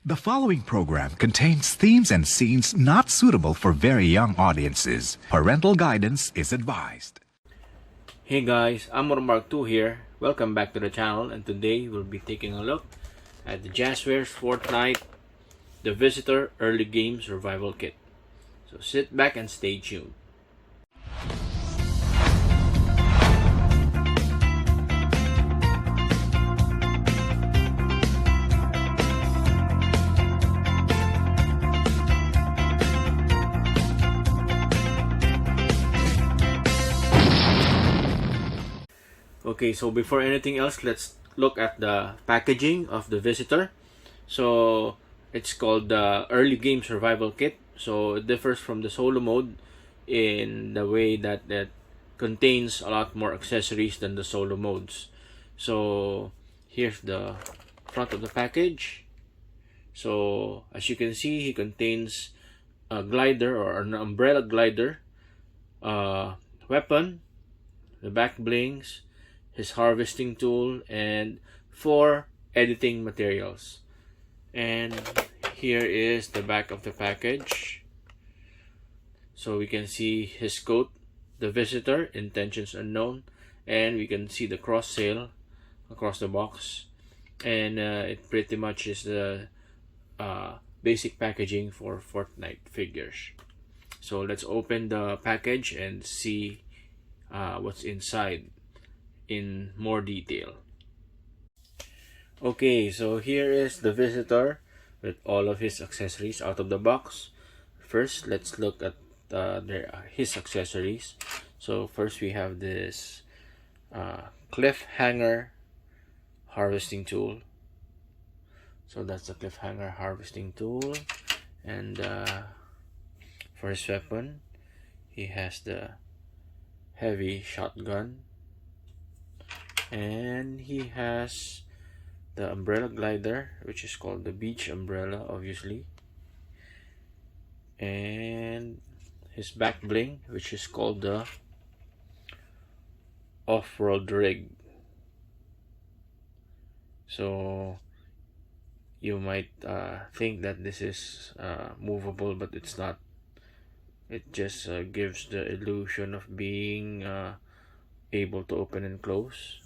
The following program contains themes and scenes not suitable for very young audiences. Parental guidance is advised. Hey guys, I'm Mark 2 here. Welcome back to the channel, and today we'll be taking a look at the Jazwares Fortnite The Visitor Early Game Survival Kit. So sit back and stay tuned. Okay, so before anything else, let's look at the packaging of the Visitor. So it's called the Early Game Survival Kit. So it differs from the solo mode in the way that it contains a lot more accessories than the solo modes. So here's the front of the package. So as you can see, it contains a glider or an umbrella glider, weapon, the back blings, his harvesting tool, and 4 editing materials. And here is the back of the package. So we can see his coat, the Visitor, intentions unknown, and we can see the cross sail across the box. And it pretty much is the basic packaging for Fortnite figures. So let's open the package and see what's inside in more detail. Okay, so here is the Visitor with all of his accessories out of the box. First, let's look at his accessories. So first we have this cliffhanger harvesting tool. So that's the cliffhanger harvesting tool. And for his weapon, he has the heavy shotgun. And he has the umbrella glider, which is called the beach umbrella, obviously. And his back bling, which is called the off-road rig. So you might think that this is movable, but it's not. It just gives the illusion of being able to open and close.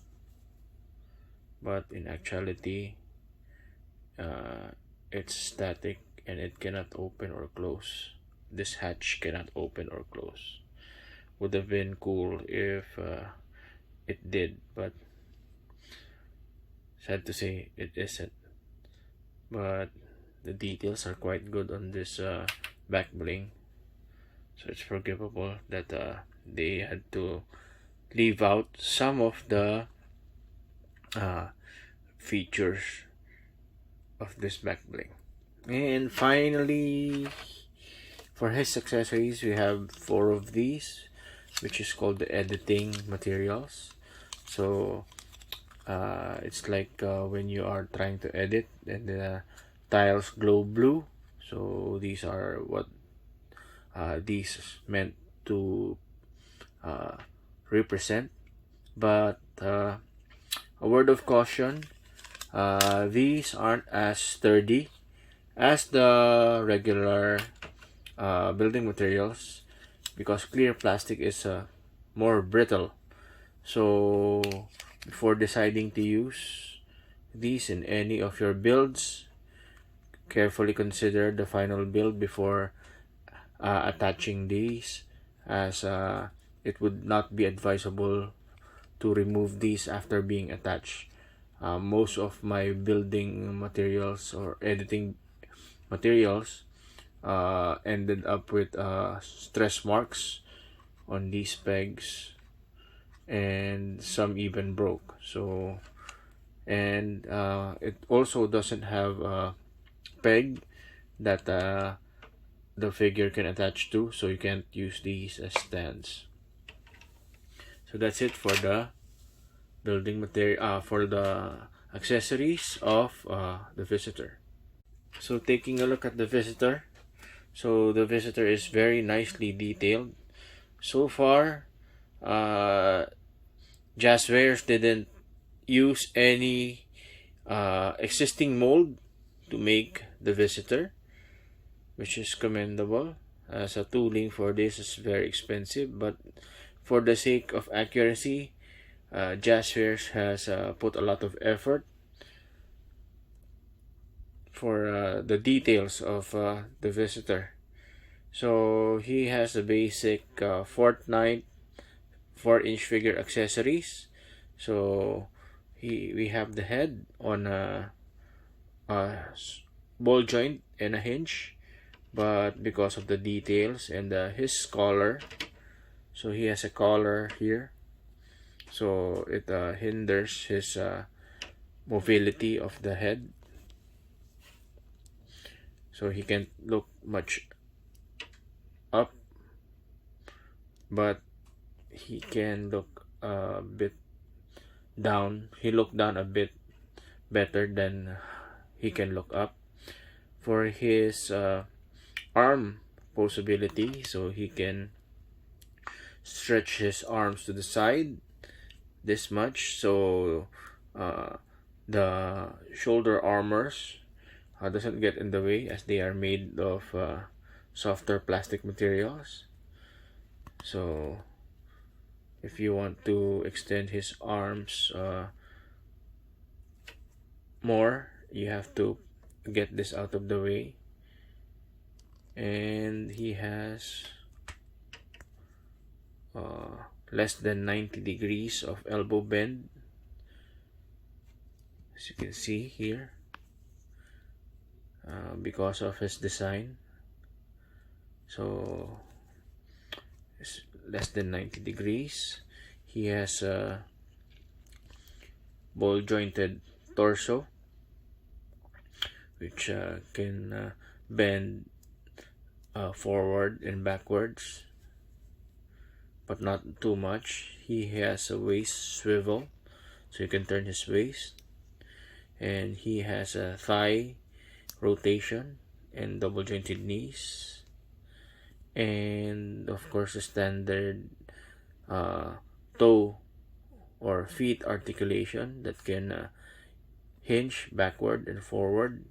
But in actuality, it's static and it cannot open or close. This hatch cannot open or close. Would have been cool if it did, but sad to say it isn't. But the details are quite good on this back bling, so it's forgivable that they had to leave out some of the features of this back bling. And finally, for his accessories, we have 4 of these, which is called the editing materials. So it's like when you are trying to edit and the tiles glow blue. So these are what these meant to represent. But a word of caution, these aren't as sturdy as the regular building materials, because clear plastic is more brittle. So before deciding to use these in any of your builds, carefully consider the final build before attaching these, as it would not be advisable to remove these after being attached. Most of my building materials or editing materials ended up with stress marks on these pegs, and some even broke. So, and it also doesn't have a peg that the figure can attach to, so you can't use these as stands. So that's it for the building material, for the accessories of the Visitor. So taking a look at the Visitor, so the Visitor is very nicely detailed. So far, Jazwares didn't use any existing mold to make the visitor, which is commendable, as a tooling for this is very expensive, but for the sake of accuracy, Jazwares has put a lot of effort for the details of the visitor. So he has the basic Fortnite 4-inch figure accessories. So we have the head on a ball joint and a hinge, but because of the details and his collar, so he has a collar here, so it hinders his mobility of the head, so he can't look much up, but he can look a bit down. He looked down a bit better than he can look up. For his arm possibility, so he can stretch his arms to the side this much, so the shoulder armors doesn't get in the way, as they are made of softer plastic materials. So if you want to extend his arms more, you have to get this out of the way. And he has less than 90 degrees of elbow bend, as you can see here, because of his design. So it's less than 90 degrees. He has a ball jointed torso, which can bend forward and backwards, but not too much. He has a waist swivel, so you can turn his waist, and he has a thigh rotation and double jointed knees, and of course a standard toe or feet articulation that can hinge backward and forward,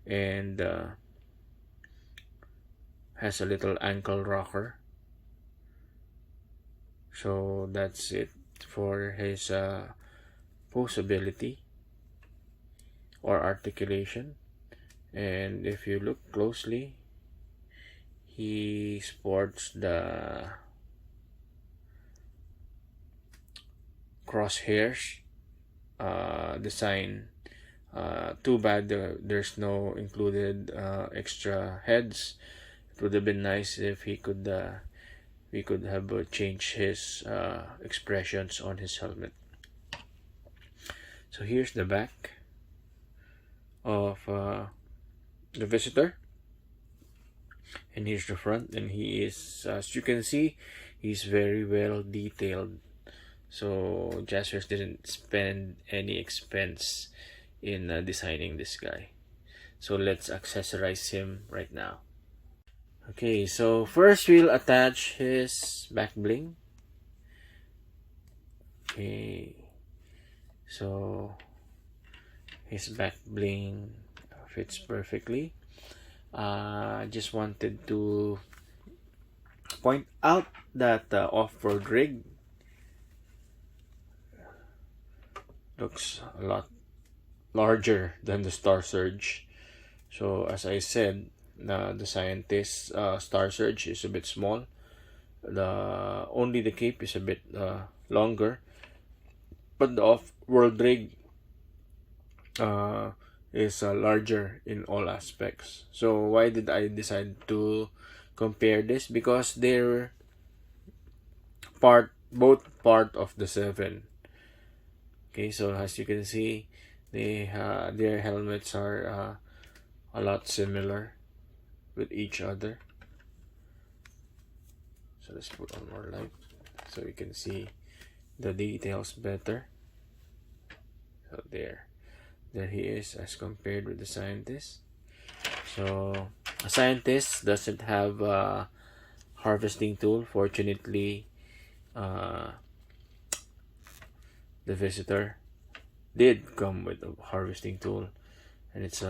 and has a little ankle rocker. So that's it for his posability or articulation. And if you look closely, he sports the crosshairs design. Too bad there's no included extra heads. It would have been nice if he could we could have changed his expressions on his helmet. So here's the back of the visitor, and here's the front, and he is, as you can see, he's very well detailed. So Jazwares didn't spend any expense in designing this guy. So let's accessorize him right now. Okay, so first we'll attach his back bling. Okay, so his back bling fits perfectly. I just wanted to point out that the off-road rig looks a lot larger than the Star Surge. So as I said, the Scientist Star Surge is a bit small. Only the cape is a bit longer, but the off-road rig is larger in all aspects. So why did I decide to compare this? Because they're both part of the 7. Okay, so as you can see, their helmets are a lot similar with each other. So let's put on more light so you can see the details better. So there he is as compared with the Scientist. So a Scientist doesn't have a harvesting tool. Fortunately, the Visitor did come with a harvesting tool, and it's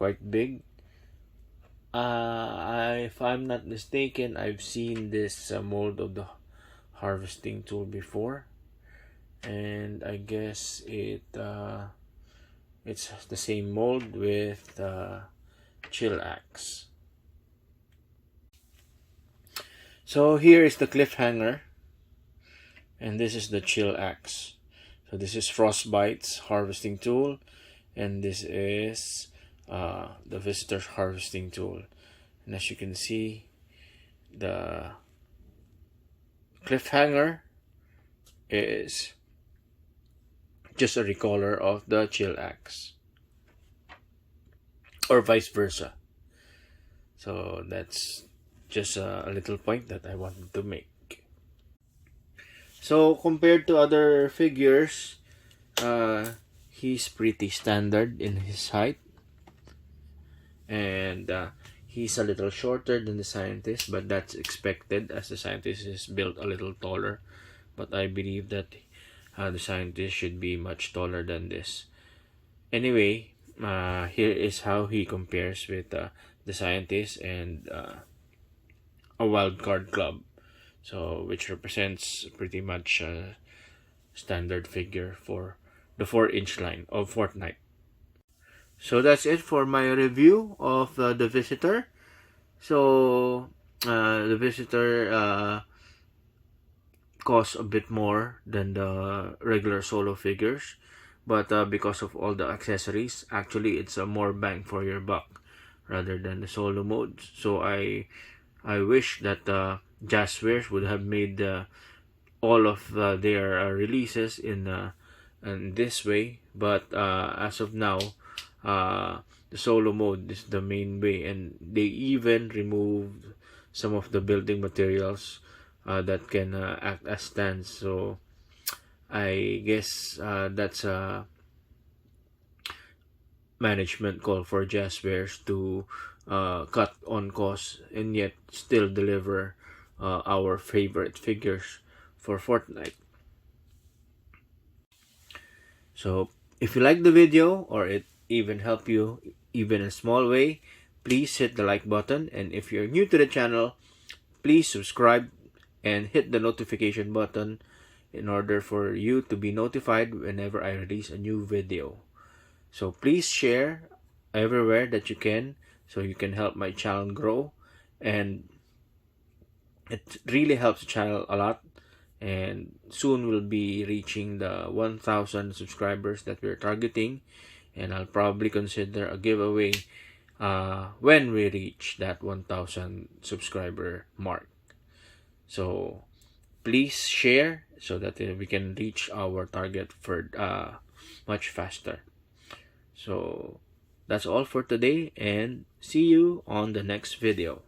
quite big. If I'm not mistaken, I've seen this mold of the harvesting tool before, and I guess it's the same mold with chill axe. So here is the cliffhanger, and this is the chill axe. So this is Frostbite's harvesting tool, and this is the visitor's harvesting tool. And as you can see, the cliffhanger is just a recolor of the chill axe, or vice versa. So that's just a little point that I wanted to make. So compared to other figures, he's pretty standard in his height, and he's a little shorter than the scientist, but that's expected as the scientist is built a little taller. But I believe that the scientist should be much taller than this. Anyway, here is how he compares with the scientist and a wild card club, so which represents pretty much a standard figure for the 4-inch line of Fortnite. So that's it for my review of the Visitor. So the Visitor costs a bit more than the regular solo figures, but because of all the accessories, actually it's a more bang for your buck rather than the solo modes. So I wish that Jazwares would have made all of their releases in this way, but as of now, the solo mode is the main way, and they even removed some of the building materials that can act as stands. So I guess that's a management call for Jazwares to cut on costs and yet still deliver our favorite figures for Fortnite. So if you like the video, or it even helped you even in a small way, please hit the like button, and if you're new to the channel, please subscribe and hit the notification button in order for you to be notified whenever I release a new video. So please share everywhere that you can, so you can help my channel grow, and it really helps the channel a lot. And soon we'll be reaching the 1,000 subscribers that we're targeting, and I'll probably consider a giveaway when we reach that 1,000 subscriber mark. So please share so that we can reach our target for much faster. So that's all for today, and see you on the next video.